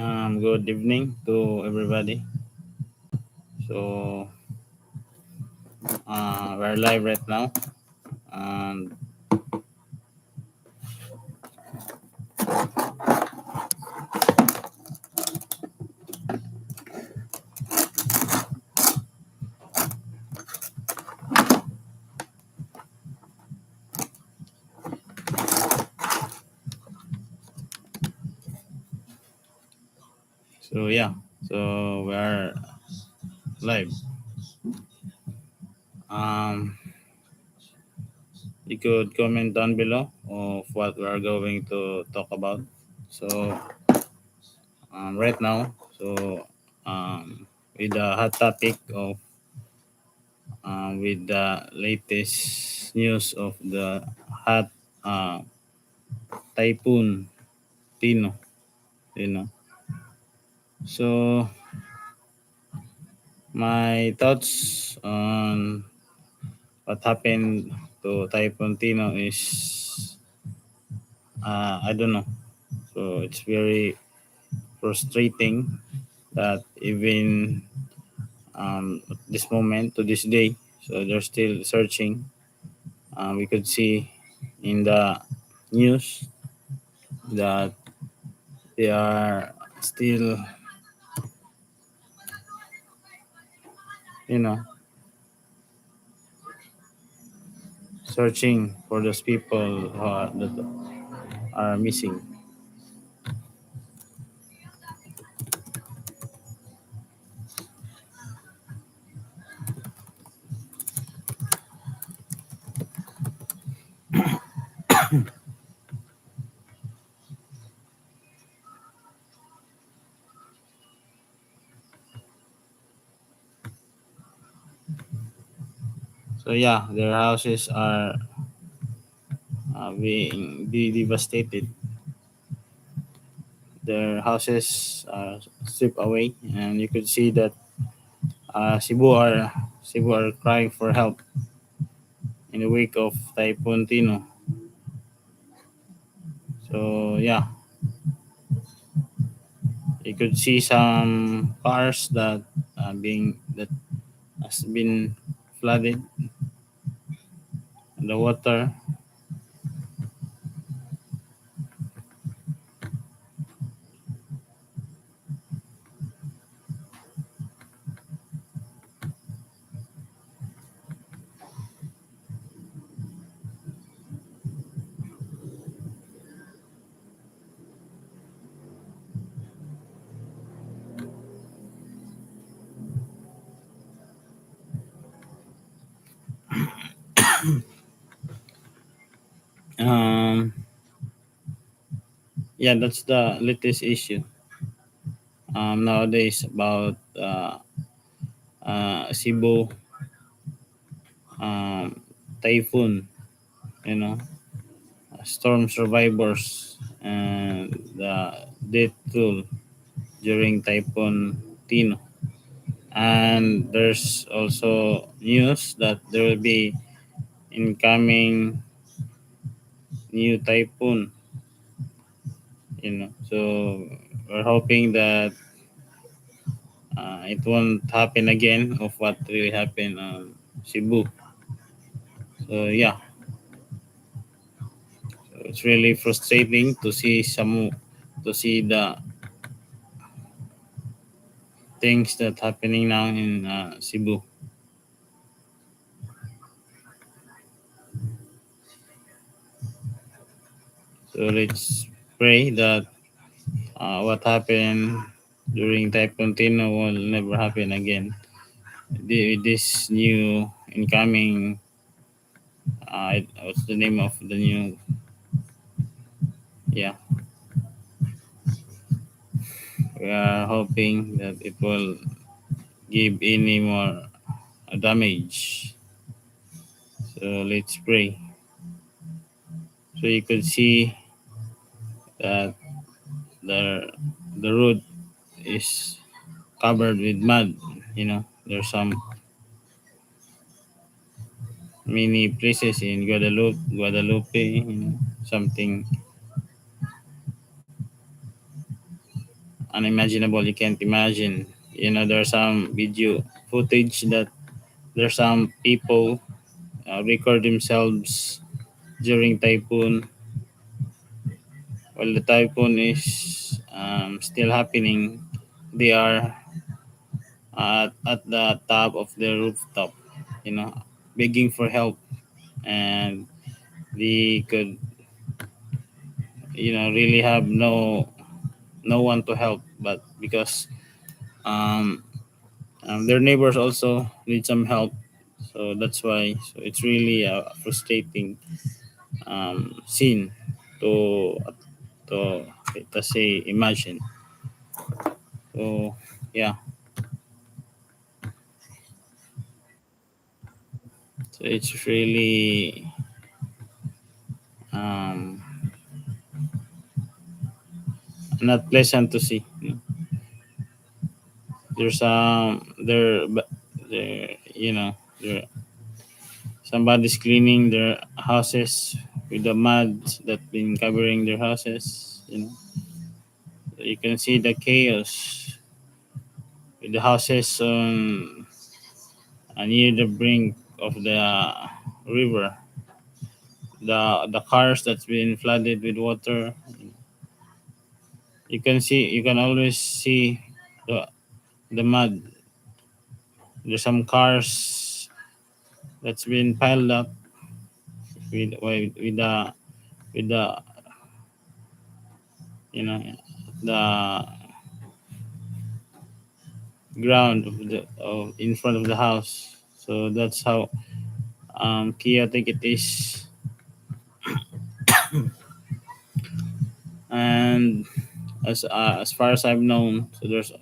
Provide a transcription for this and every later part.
Good evening to everybody. So we're live right now, and so we're live. Um, you could comment down below of what we are going to talk about. So right now, with the hot topic of with the latest news of the hot uh, typhoon Tino, you know. So my thoughts on what happened to Typhoon Tino is I don't know. So it's very frustrating that even at this moment to this day, so they're still searching. We could see in the news that they are still, you know, searching for those people that are missing. So yeah, their houses are being devastated. Their houses are stripped away, and you could see that Cebu are crying for help in the wake of Typhoon Tino. So yeah, you could see some cars that has been flooded in the water. Um, yeah, that's the latest issue nowadays about Cebu um, typhoon. You know, storm survivors and the death toll during Typhoon Tino. And there's also news that there will be incoming new typhoon. So we're hoping that it won't happen again of what really happened on Cebu. So yeah, so it's really frustrating to see the things that happening now in Cebu. So let's pray that what happened during Typhoon Tino will never happen again. This new incoming, what's the name of the new? Yeah, we are hoping that it will give any more damage. So let's pray. So you could see that the the road is covered with mud. There's some many places in Guadalupe, something unimaginable. You can't imagine. There's some video footage that there's some people record themselves during typhoon while the typhoon is still happening. They are at the top of the rooftop, you know, begging for help, and they could, really have no one to help, but because um, their neighbors also need some help, so that's why. So it's really a frustrating scene to to to say imagine. So yeah, so it's really um, not pleasant to see. There's there there somebody's cleaning their houses with the mud that been covering their houses. You can see the chaos with the houses on near the brink of the river. The cars that's been flooded with water. You can always see the mud. There's some cars that's been piled up with the you know the ground in front of the house. So that's how chaotic it is. And as far as I've known, so there's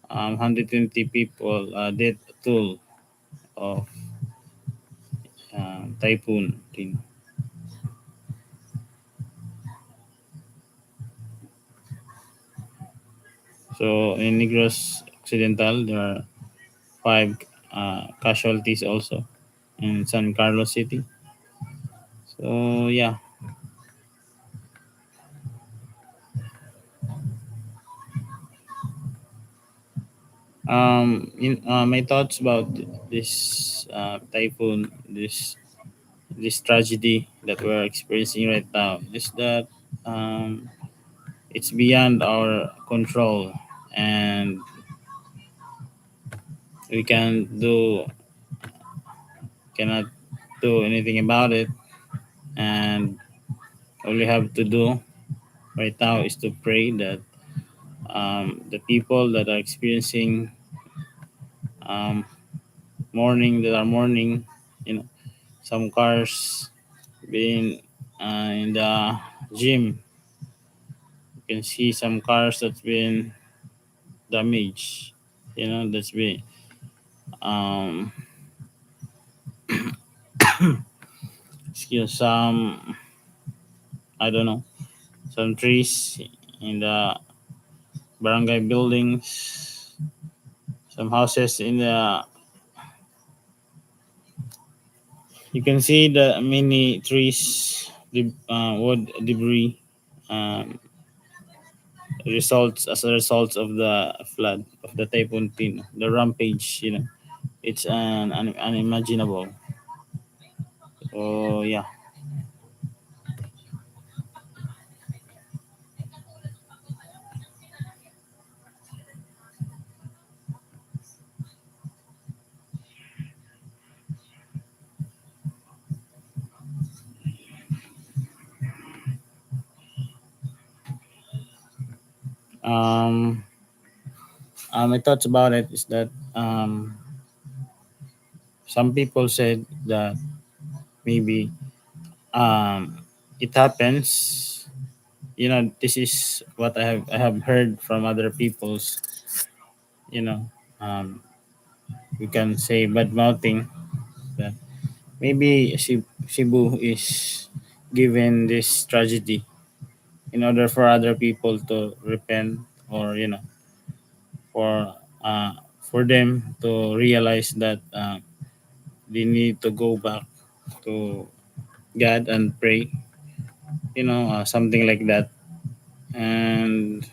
120 people dead toll of typhoon. So in Negros Occidental, there are five casualties also in San Carlos City. So yeah, my thoughts about this typhoon, this tragedy that we're experiencing right now is that um, it's beyond our control, and we cannot do anything about it. And all we have to do right now is to pray that the people that are experiencing um, mourning, you know, some cars being in the gym. You can see some cars that's been damaged. That's been um, some, I don't know, some trees in the barangay buildings, some houses in the. You can see the many trees, wood debris, um, results as a result of the flood of the typhoon Pin, the rampage. It's unimaginable. Oh yeah. Um, my thoughts about it is that some people said that maybe it happens. This is what I have heard from other people's. You know, um, we can say bad mouthing that maybe Cebu is given this tragedy in order for other people to repent, or for uh, for them to realize that they need to go back to God and pray, something like that. And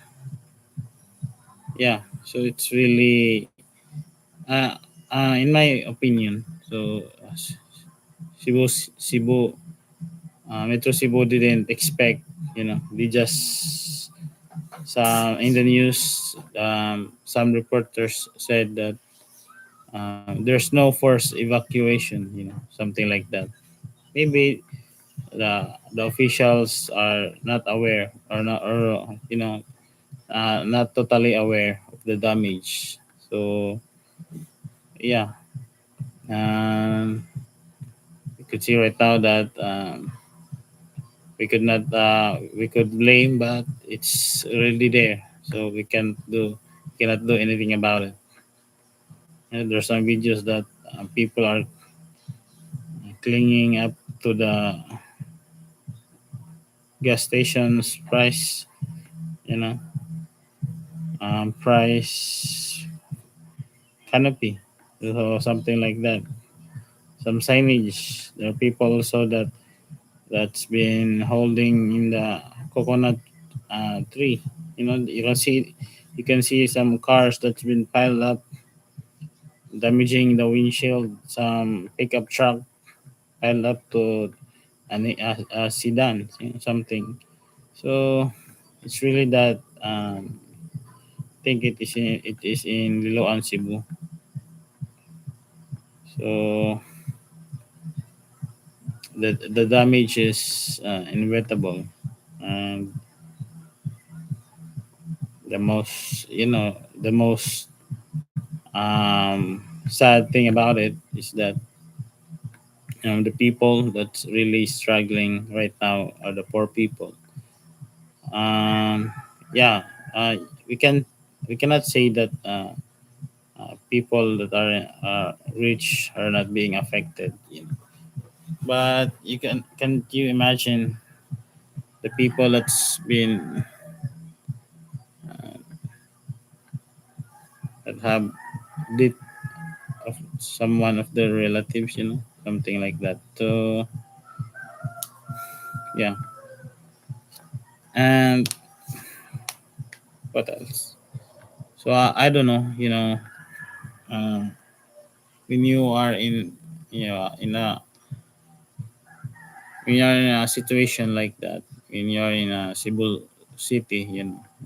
yeah, so it's really in my opinion. So Cebu, Metro Cebu didn't expect. They just in the news. Some reporters said that there's no forced evacuation. Something like that. Maybe the officials are not aware, or not, or not totally aware of the damage. So yeah, um, we could see right now that we could blame, but it's already there, so we cannot do anything about it. There's some videos that people are clinging up to the gas station's price, you know, price canopy, or something like that. Some signage. There are people also that's been holding in the coconut tree. You can see some cars that's been piled up, damaging the windshield. Some pickup truck piled up to a sedan, something. So it's really that. I think it is in Liloan, Cebu. So the damage is inevitable, and the most sad thing about it is that the people that's really struggling right now are the poor people. um yeah, we cannot say that people that are rich are not being affected. But can you imagine the people that's been that have did of someone of their relatives, something like that. So yeah. And what else? So I don't know, um, when you are you know in a when you're in a situation like that, when you're in a Cebu city,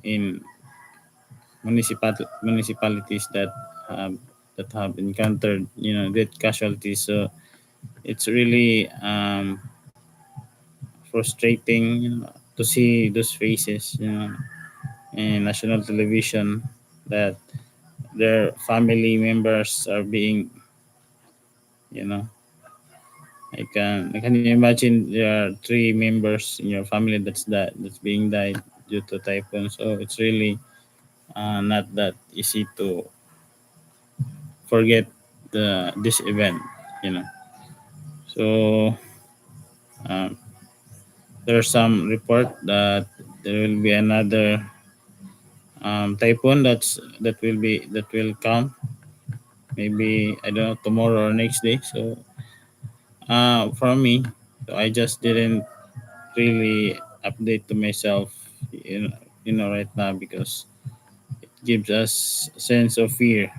in municipalities have that have encountered death casualties. So it's really frustrating, to see those faces, in national television, that their family members are being, you know can you imagine there are three members in your family that's being died due to typhoon. So it's really not that easy to forget this event, you know so um, there's some report that there will be another typhoon that will come, maybe, I don't know, tomorrow or next day. So for me, so I just didn't really update to myself, right now, because it gives us a sense of fear.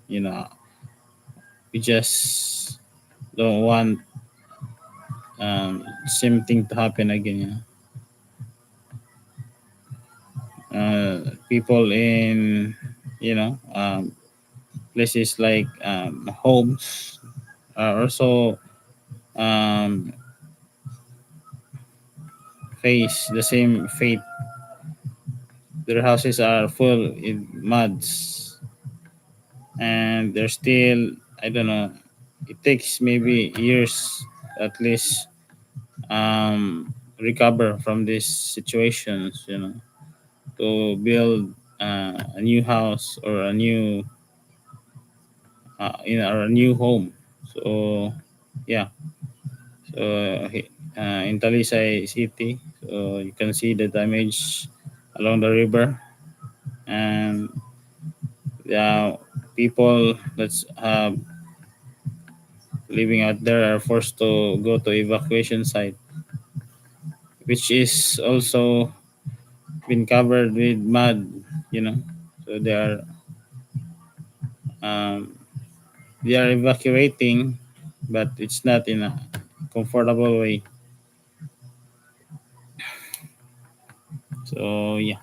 you know we just don't want same thing to happen again. People in, places like homes are also um, face the same fate. Their houses are full in muds, and they're still, I don't know, it takes maybe years at least recover from these situations, to build a new house, or a new home. So yeah. So in Talisay City, so you can see the damage along the river, and the people that's living out there are forced to go to evacuation site, which is also been covered with mud. you know. So So um, they are evacuating, but it's not in a comfortable way. So yeah.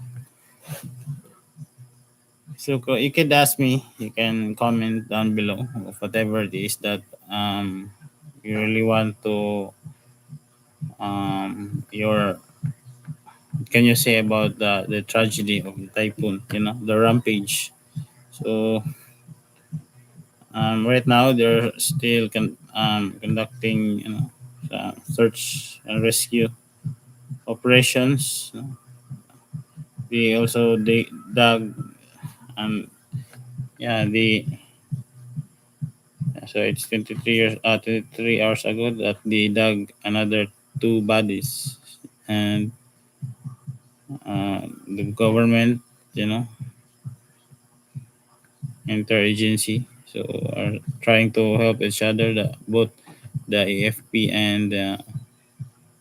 So you could ask me. You can comment down below of whatever it is that you really want to your can you say about the tragedy of the typhoon, the rampage. So right now they're still conducting search and rescue operations. They dug um yeah the so it's 23 hours ago that they dug another two bodies, and the government, you know interagency, so are trying to help each other, both the AFP and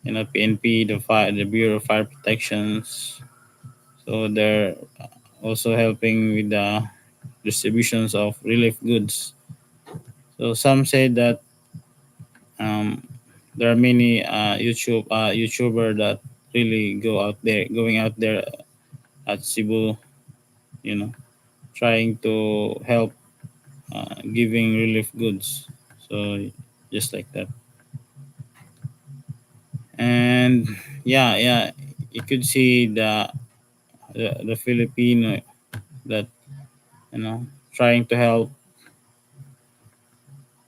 PNP, the Bureau of Fire Protections. So they're also helping with the distributions of relief goods. So some say that um, there are many YouTuber that really going out there at Cebu, you know, trying to help, giving relief goods. So just like that. And yeah, you could see the Filipino that, trying to help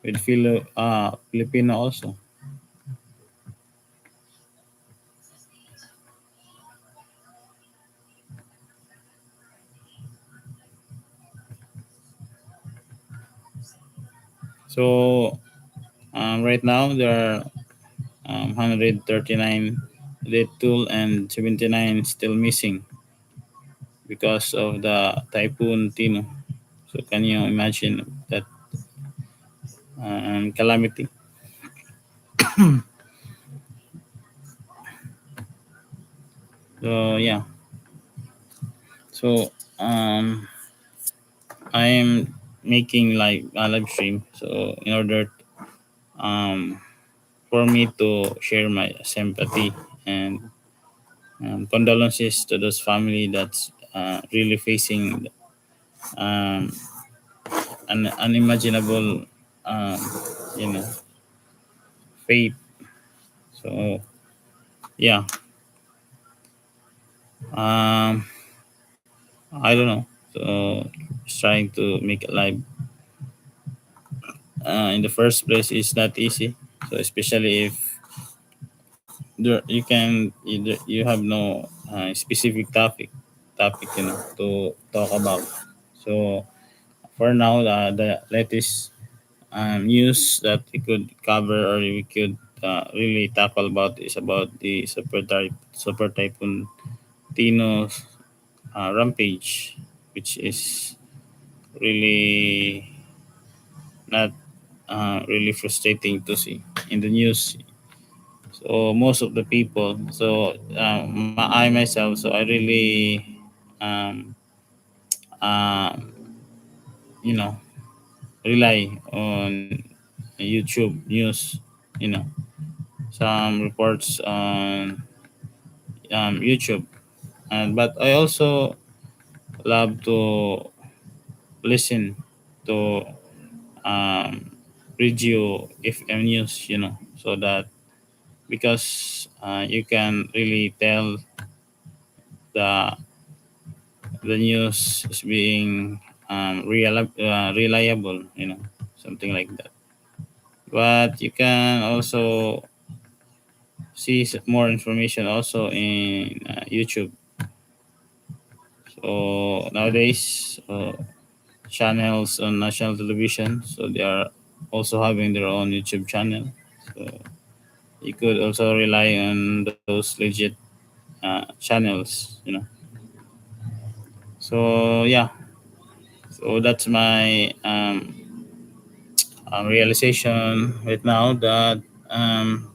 with Filipino also. So right now there are 139 dead tool and 79 still missing because of the typhoon Tino. So can you imagine that calamity? So yeah, so I am making like a live stream. So in order um, for me to share my sympathy and condolences to those family that's really facing um, an unimaginable um, you know fate. So yeah, um, I don't know. So just trying to make it live in the first place is not easy. So especially if you have no specific topic to talk about. So for now, the latest news that we could cover or we could really tackle about is about the super typhoon Tino rampage, which is really not really frustrating to see in the news. So most of the people, so I myself, so I really um, uh, you know rely on YouTube news, you know some reports on YouTube, and but I also love to listen to um, radio FM news, so that because you can really tell the the news is being reliable, something like that. But you can also see more information also in YouTube. So nowadays, channels on national television, so they are also having their own YouTube channel. So you could also rely on those legit channels. So yeah, so that's my realization right now that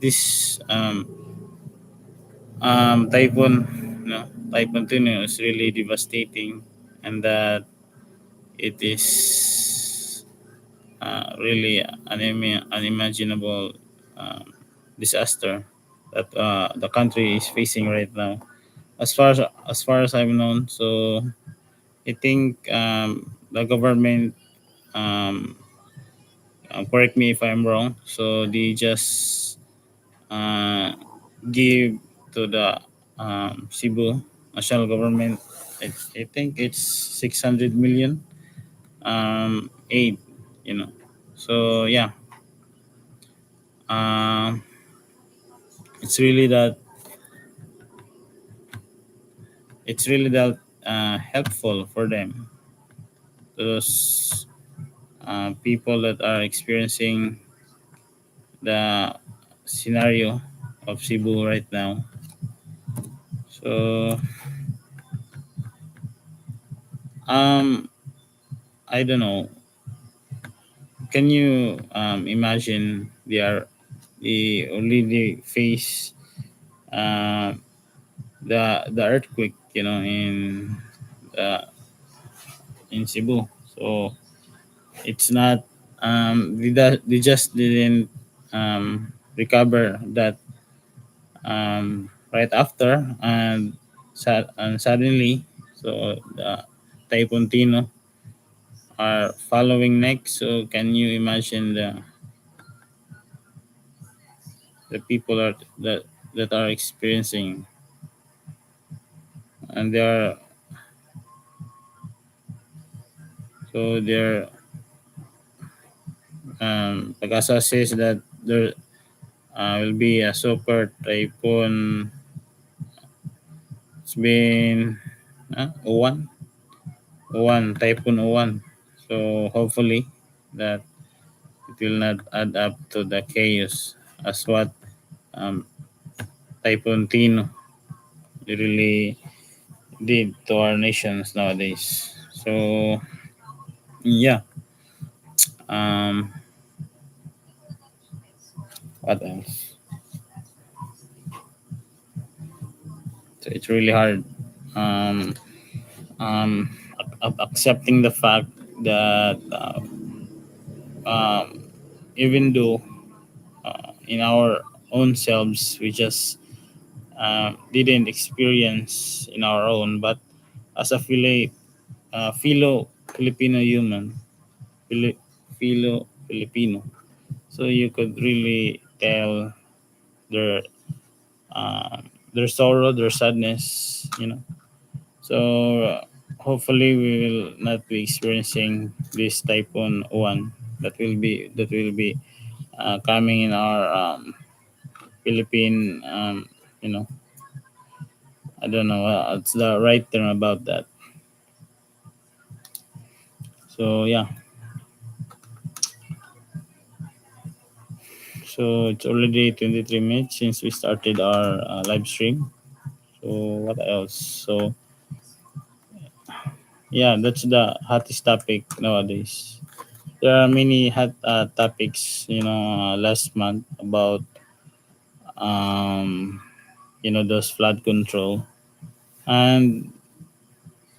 this typhoon, typhoon Tino is really devastating, and that it is really unimaginable um, disaster that the country is facing right now. As far as I've known, so I think the government, um, correct me if I'm wrong. So they just uh, give to the Cebu national government. I think it's 600 million aid. You know, so yeah, um, it's really that it's really that helpful for them, those people that are experiencing the scenario of Cebu right now. So um, I don't know. Can you imagine they already face uh, the earthquake, uh, in Cebu. So it's not they just didn't recover that right after, and suddenly, so the Typhoon Tino are following next. So can you imagine the people that are experiencing, and they're Pagasa says that there will be a super typhoon. It's been O1 O1 typhoon O1. So hopefully that it will not add up to the chaos as what um, Typhoon Tino really did to our nations nowadays. So yeah, um, what else? So it's really hard, um, accepting the fact that um, even though in our own selves we just didn't experience in our own, but as a fellow Filipino human, Fili- fellow Filipino, so you could really tell their their sorrow, their sadness, So hopefully we will not be experiencing this typhoon one that will be coming in our Philippine. You know, I don't know what's the right term about that. So yeah, so it's already 23 minutes since we started our live stream. So what else? So yeah, that's the hottest topic nowadays. There are many hot topics, last month about um, those flood control, and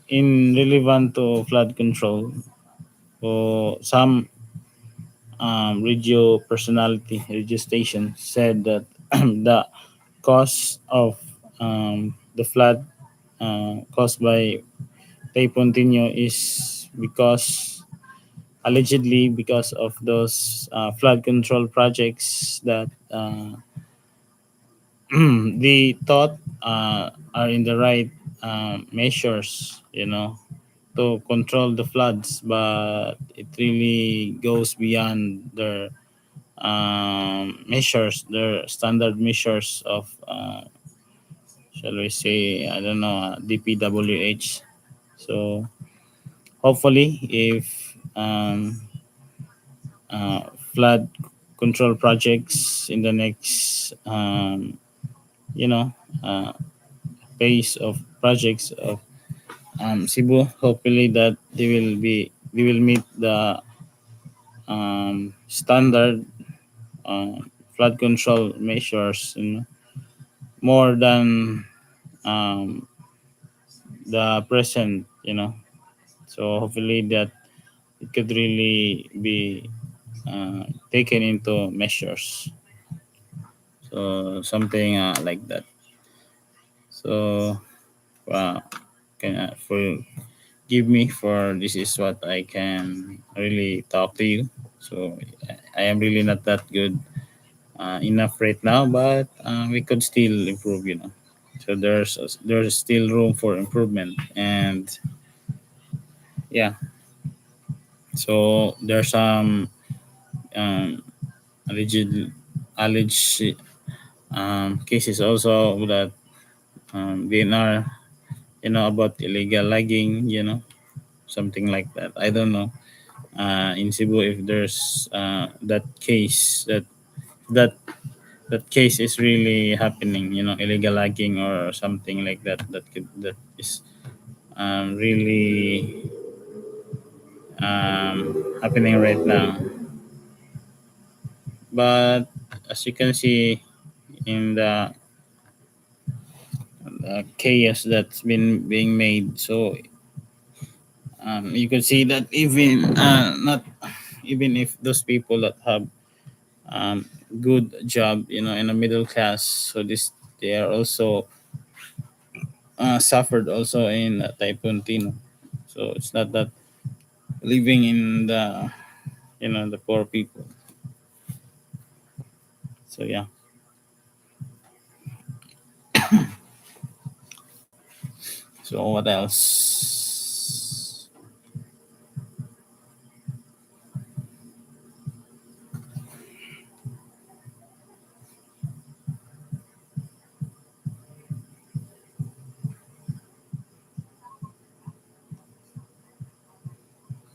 in relevant to flood control, so some radio station said that the cause of the flood caused by Typhoon Tino is allegedly because of those flood control projects that they thought are in the right measures, to control the floods, but it really goes beyond their measures, their standard measures of, shall we say, I don't know, DPWH. So hopefully, if flood control projects in the next, you know, uh, phase of projects of Cebu, hopefully that they will meet the standard flood control measures, more than um, the present. So hopefully that it could really be taken into measures. So something like that. So can forgive me for this is what I can really talk to you. So I am really not that good enough right now, but we could still improve. So there's still room for improvement, and yeah. So there's some um, alleged alleged cases also that DNR, about illegal logging, something like that. I don't know in Cebu if there's that case that that case is really happening, illegal logging or something like that that is really happening right now. But as you can see in the chaos that's been being made, so you can see that even not even if those people that have good job, in a middle class, so this they are also suffered also in Typhoon Tino. So it's not that living in the poor people. So yeah. So what else?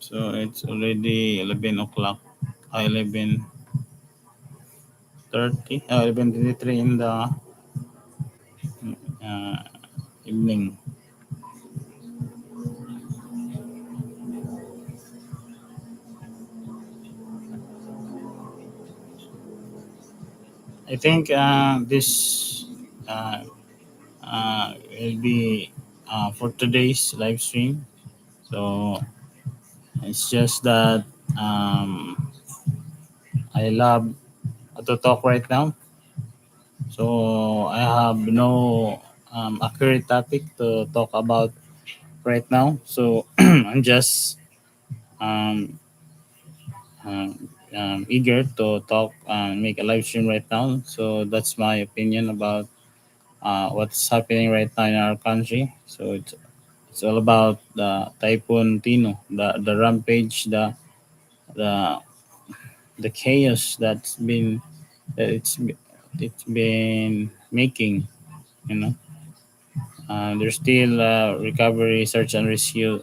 So it's already 11 o'clock, 11:30, 11:23 in the uh, evening. I think this uh, will be for today's live stream. So it's just that I love to talk right now. So I have no accurate topic to talk about right now. So I'm just um, eager to talk and make a live stream right now. So that's my opinion about what's happening right now in our country. So it's all about the Typhoon Tino, the rampage, the the chaos that it's been making. You know, there's still recovery, search and rescue,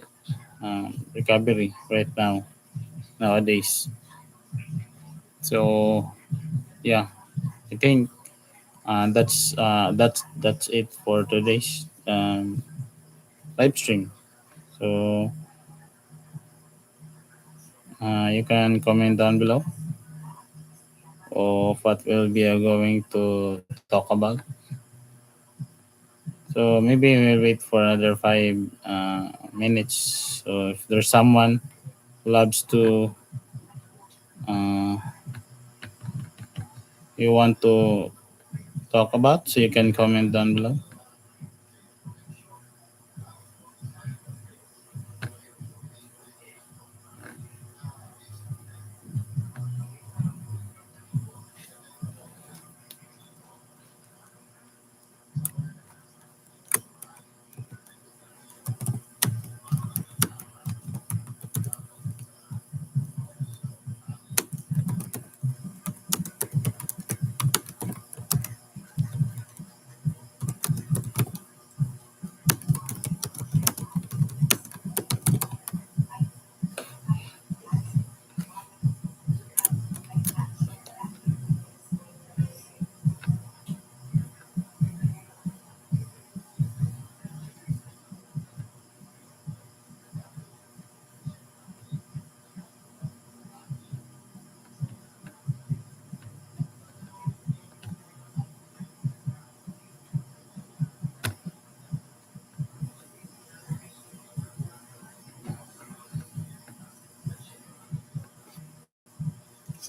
recovery right now nowadays. So yeah, I think that's it for today's live stream. So you can comment down below of what we'll be going to talk about. So maybe we'll wait for another 5 minutes. So if there's someone who loves to uh, you want to talk about, so you can comment down below.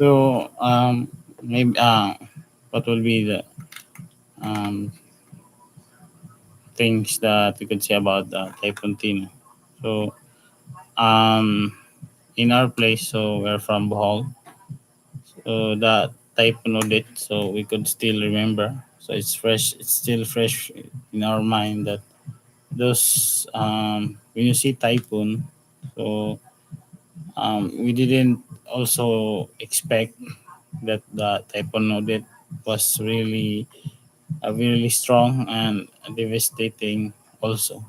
So maybe what will be the um, things that we could say about Typhoon Tino? So um, in our place, so we're from Bohol, so that Typhoon Odit, so we could still remember. So it's fresh. It's still fresh in our mind that those when you see typhoon, so we didn't also expect that the typhoon Odette was really strong and devastating also.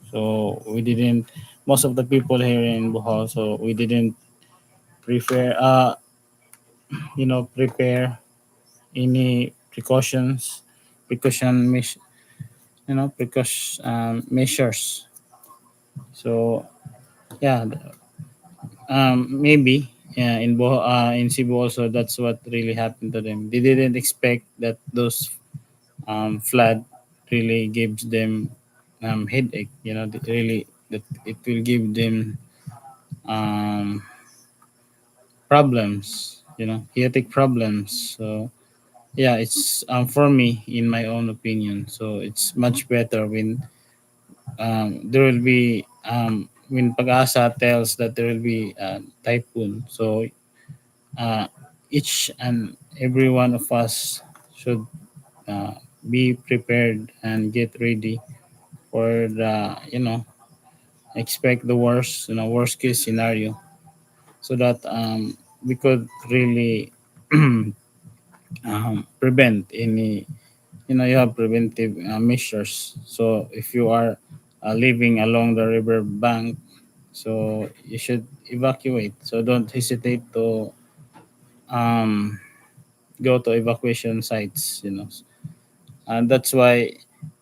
So we didn't, most of the people here in Bohol, so we didn't prefer prepare any precaution measures. So yeah, maybe in Cebu also that's what really happened to them. They didn't expect that those flood really gives them headache. Really that it will give them um, problems. Headache problems. So yeah, it's for me in my own opinion. So it's much better when there will be when Pag-asa tells that there will be typhoon. So uh, each and every one of us should uh, be prepared and get ready for the expect the worst worst case scenario, so that we could really prevent any, you have preventive measures. So if you are living along the river bank, so you should evacuate, so don't hesitate to um, go to evacuation sites, and that's why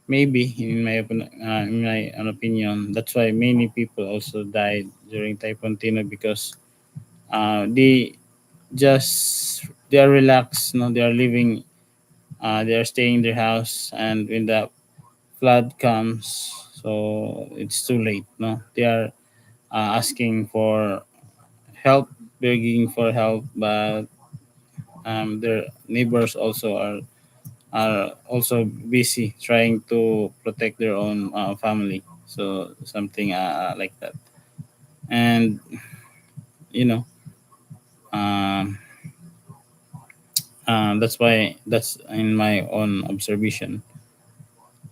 maybe in my own opinion, that's why many people also died during Typhoon Tino, because they they are relaxed, they are living, they are staying in their house, and when the flood comes, so it's too late. No, they are asking for help, begging for help, but their neighbors also are also busy trying to protect their own family. So something like that, and you know, um, that's why that's in my own observation.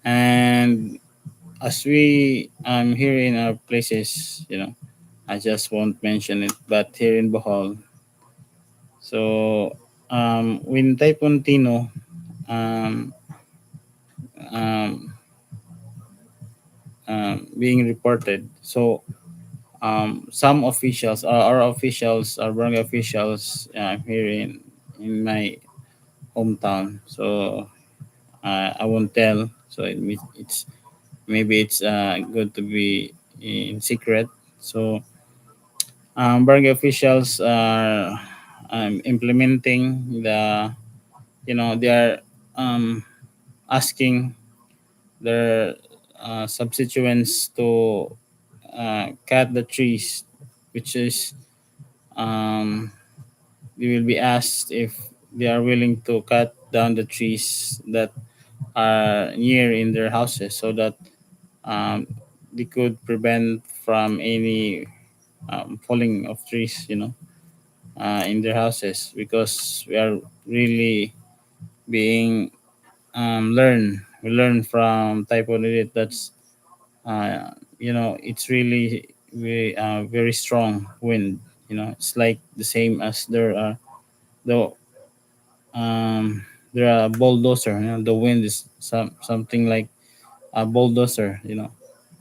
And as we here in our places, I just won't mention it, but here in Bohol, so when Typhoon Tino um, um, being reported, so some officials, our officials, our barangay officials here in my hometown. So I won't tell. So it's maybe it's good to be in secret. So barangay officials are implementing they are um, asking their substituents to cut the trees, which is um, they will be asked if they are willing to cut down the trees that are near in their houses, so that um, they could prevent from any falling of trees, in their houses, because we are really being we learn from typhoon Elliott that's it's really very strong wind. It's like the same as the there are bulldozer. The wind is something like a bulldozer.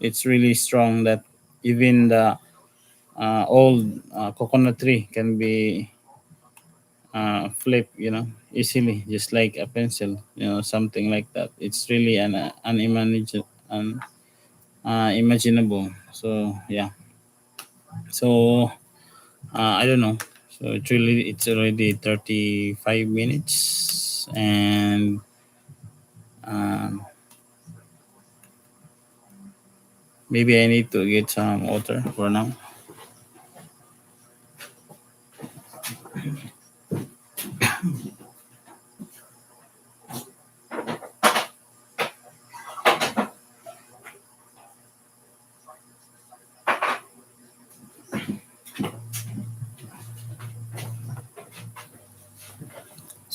It's really strong that even the old coconut tree can be flip, easily, just like a pencil, something like that. It's really imaginable. So yeah. So I don't know. So it's already 35 minutes, and um, maybe I need to get some water for now.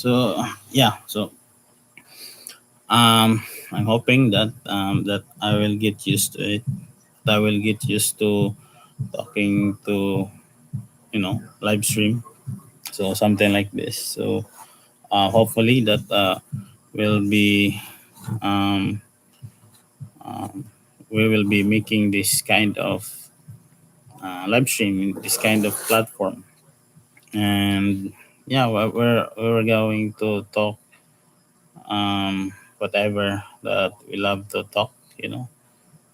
So yeah, so um, I'm hoping that that I will get used to it. That I will get used to talking to live stream. So something like this. So hopefully that will be um, um, we will be making this kind of live stream, this kind of platform, and yeah, we're going to talk whatever that we love to talk.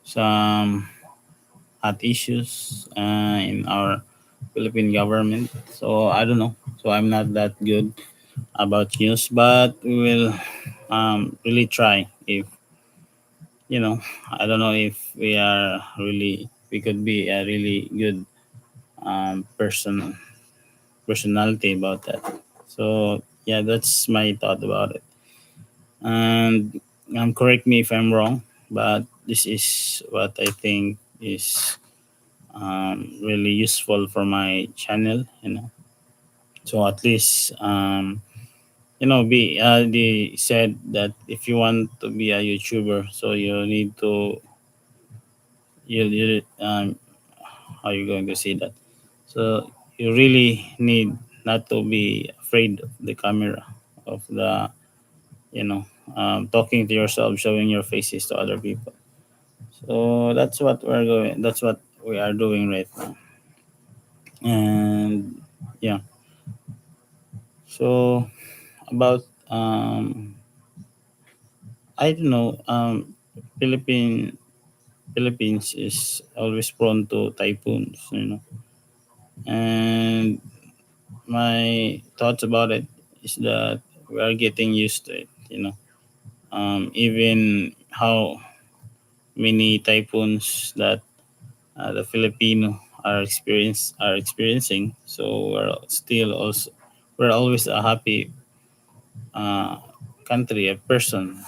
Some hot issues in our Philippine government. So I don't know. So I'm not that good about news, but we will really try. If I don't know if we could be a really good personality about that. So yeah, that's my thought about it. And correct me if I'm wrong, but this is what I think is really useful for my channel. So at least be they said that if you want to be a YouTuber, so you need to you how you going to say that? So you really need not to be afraid of the camera, of the you know talking to yourself, showing your faces to other people. So that's what we're going. That's what we are doing right now. And yeah, so about I don't know. Philippines is always prone to typhoons, and my thoughts about it is that we are getting used to it. Even how many typhoons that the Filipino are experiencing, so we're always a happy uh, country, a person.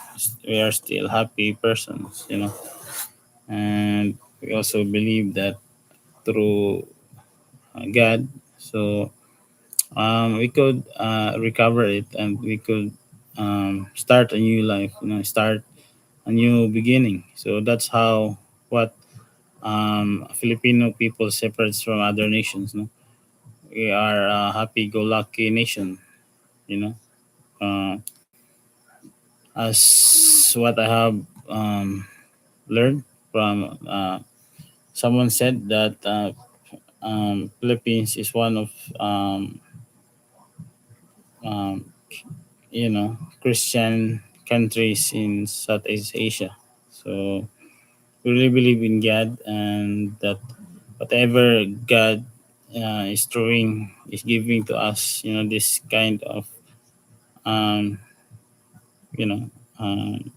We are still happy persons, and we also believe that through God. So we could recover it, and we could start a new life, start a new beginning. So that's how what Filipino people separates from other nations. No, we are a happy-go-lucky nation. You know, as what I have learned from someone said that Philippines is one of um, Christian countries in Southeast Asia. So we really believe in God, and that whatever God is throwing is giving to us, this kind of um, you know um,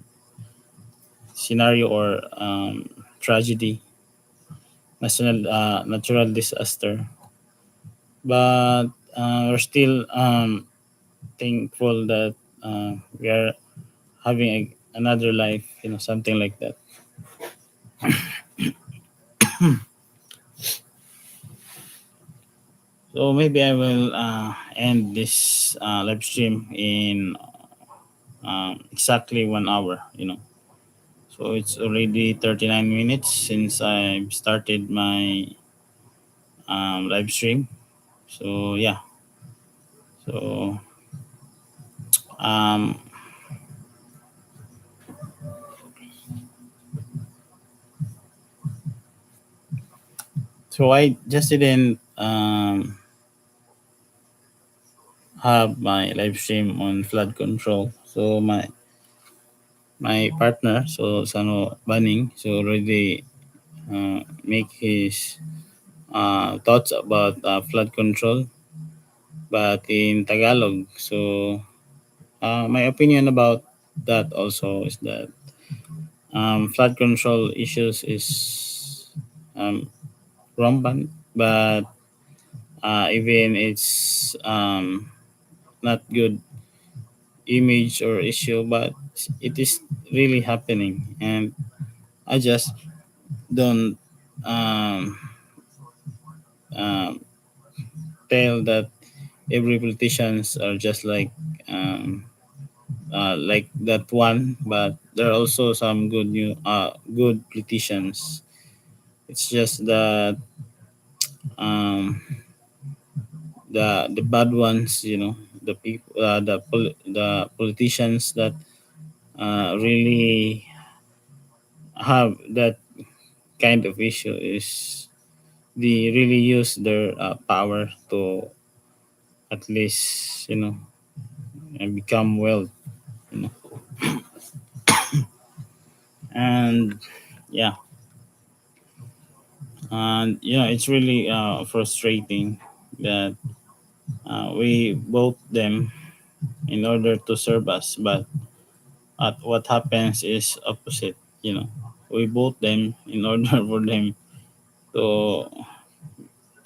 scenario or tragedy, natural disaster. But we're still thankful that we are having another life, something like that. So maybe I will end this live stream in exactly 1 hour. So it's already 39 minutes since I started my live stream. So yeah. So um, so I just didn't have my live stream on flood control. So my partner, so Sano Banning, so already make his thoughts about flood control, but in Tagalog. So my opinion about that also is that flood control issues is um, rampant, but even it's not good image or issue, but it is really happening, and I just don't um, um, tell that every politicians are just like that one, but there are also some good politicians. It's just that um, the bad ones, the people, the politicians that really have that kind of issue is they really use their power to at least and become well, you know and yeah, and it's really frustrating that we vote them in order to serve us, but what happens is opposite. We vote them in order for them to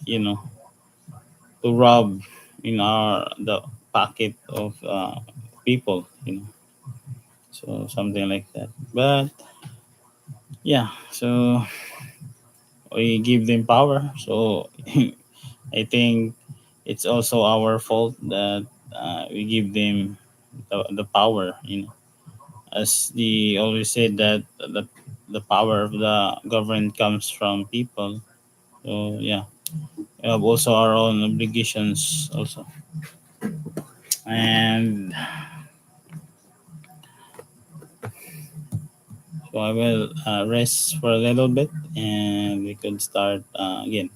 you know to rob in our the pocket of people, so something like that. But yeah, so we give them power, so I think it's also our fault that we give them the power, as they always said that the power of the government comes from people. So yeah, we have also our own obligations also. And so I will rest for a little bit and we could start again.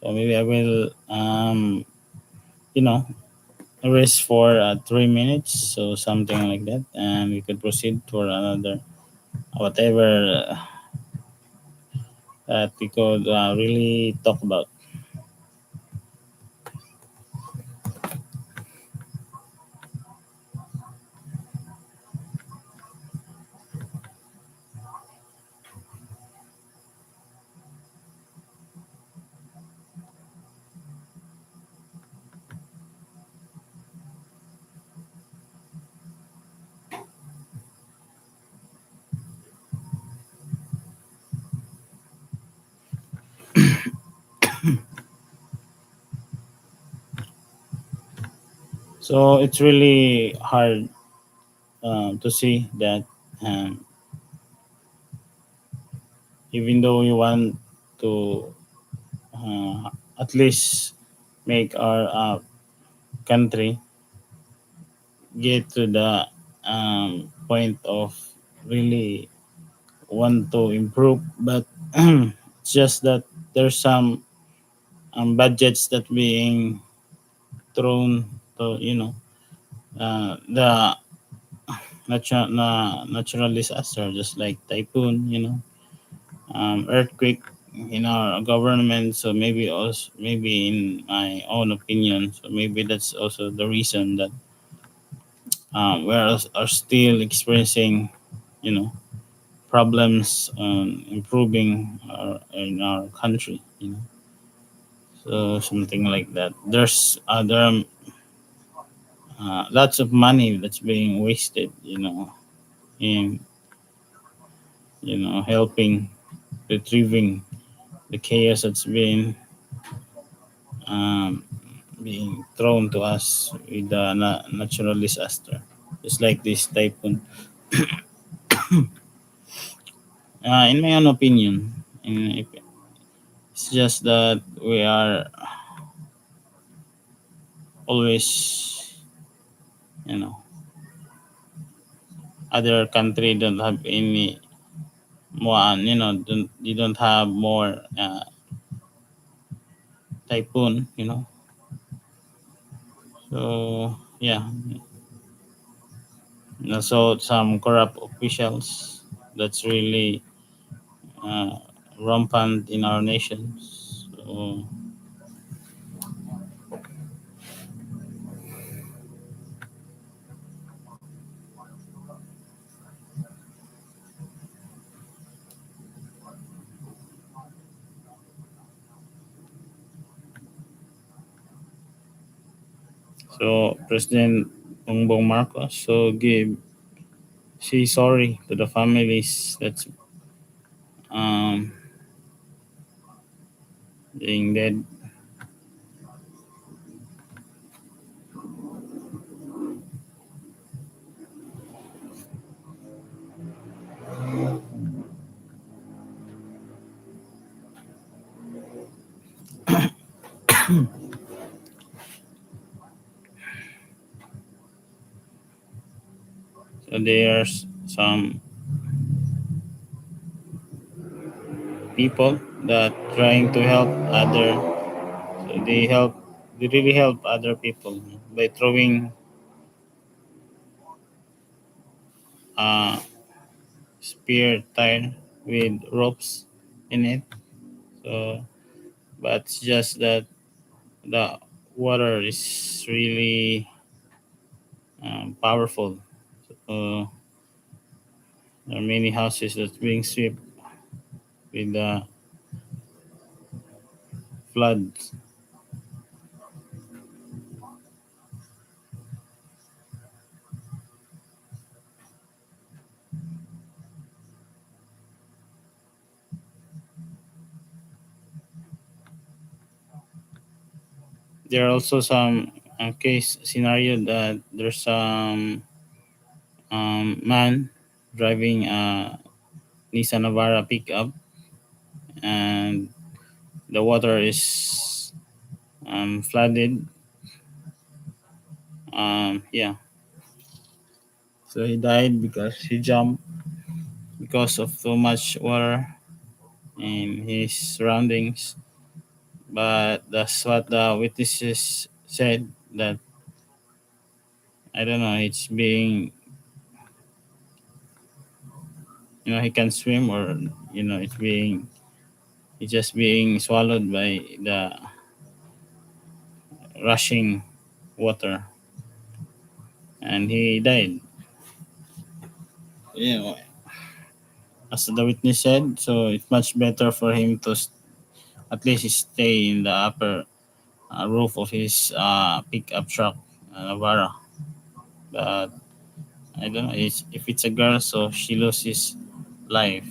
So maybe I will you know rest for 3 minutes, so something like that, and we could proceed for another whatever that we could really talk about. So it's really hard to see that um, even though we want to at least make our country get to the point of really want to improve, but it's just that there's some budgets that being thrown to the natural disaster, just like typhoon, earthquake in our government. So maybe also, maybe in my own opinion, so maybe that's also the reason that are still experiencing, you know, problems on improving in our country. So something like that. There's other lots of money that's being wasted, in helping retrieving the chaos that's been um, being thrown to us with the natural disaster, just like this typhoon. In my own opinion, it's just that we are always, you know, other country don't have any more, you don't have more typhoon, So yeah, and also some corrupt officials that's really uh, rampant in our nation. So President Bongbong Marcos so give say sorry to the families that's um, being dead. So there's some people that trying to help other. So they really help other people by throwing uh, spear tied with ropes in it. So, but it's just that the water is really powerful. So there are many houses that's being swept with the floods. There are also some case scenario that there's some man driving a Nissan Navara pickup, and the water is flooded. Yeah, so he died because he jumped because of too much water in his surroundings. But that's what the witnesses said, that I don't know, it's being, he can swim, or it's just being swallowed by the rushing water, and he died. You know, as the witness said, so it's much better for him to at least stay in the upper roof of his pickup truck, Navara. But I don't know, if it's a girl, so she loses life,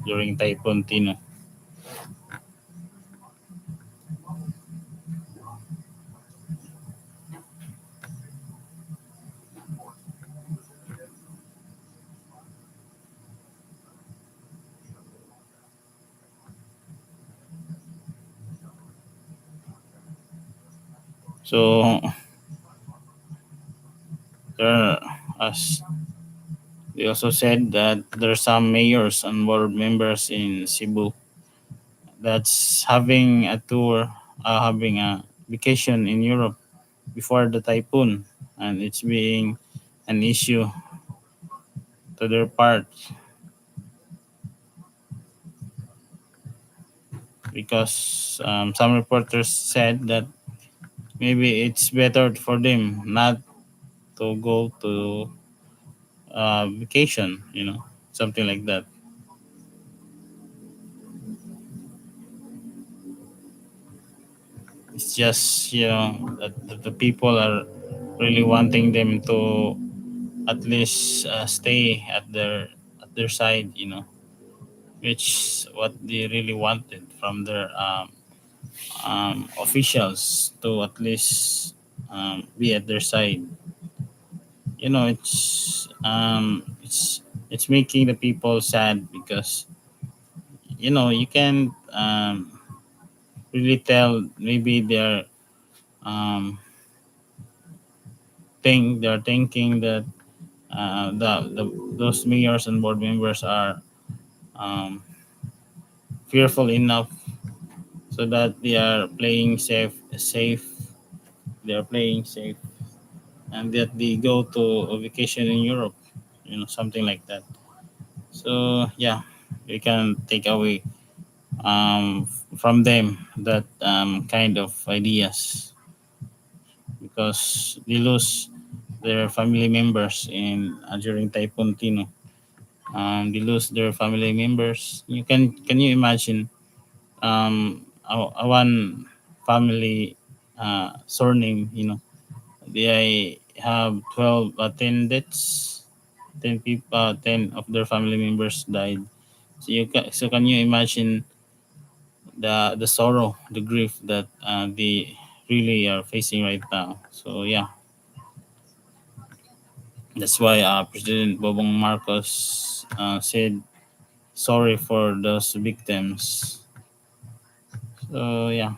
during Typhoon Tino. So there, as they also said, that there are some mayors and board members in Cebu that's having a tour, having a vacation in Europe before the typhoon, and it's being an issue to their part, because some reporters said that maybe it's better for them not to go to vacation, something like that. It's just, that the people are really wanting them to at least stay at their side, which what they really wanted from their officials, to at least be at their side. It's making the people sad, because you can really tell, maybe um, they're thinking that those mayors and board members are um, fearful enough, so that they are playing safe, and that they go to a vacation in Europe, something like that. So yeah, we can take away from them that kind of ideas, because they lose their family members in during Typhoon Tino. They lose their family members. Can you imagine a one family surname? They have 12, 10 deaths. 10 people, 10 of their family members died. So can you imagine the sorrow, the grief that they really are facing right now? So yeah, that's why President Bobong Marcos said sorry for those victims. So yeah,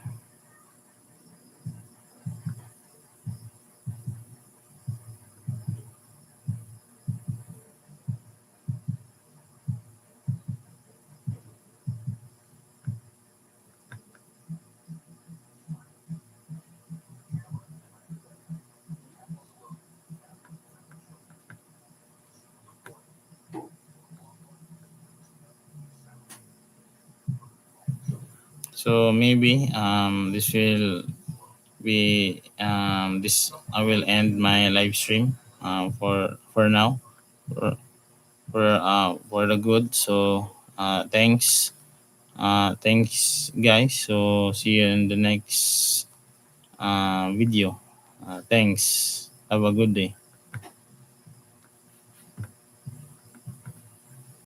So maybe this will be this I will end my live stream for now for the good. So thanks guys. So see you in the next video. Thanks. Have a good day.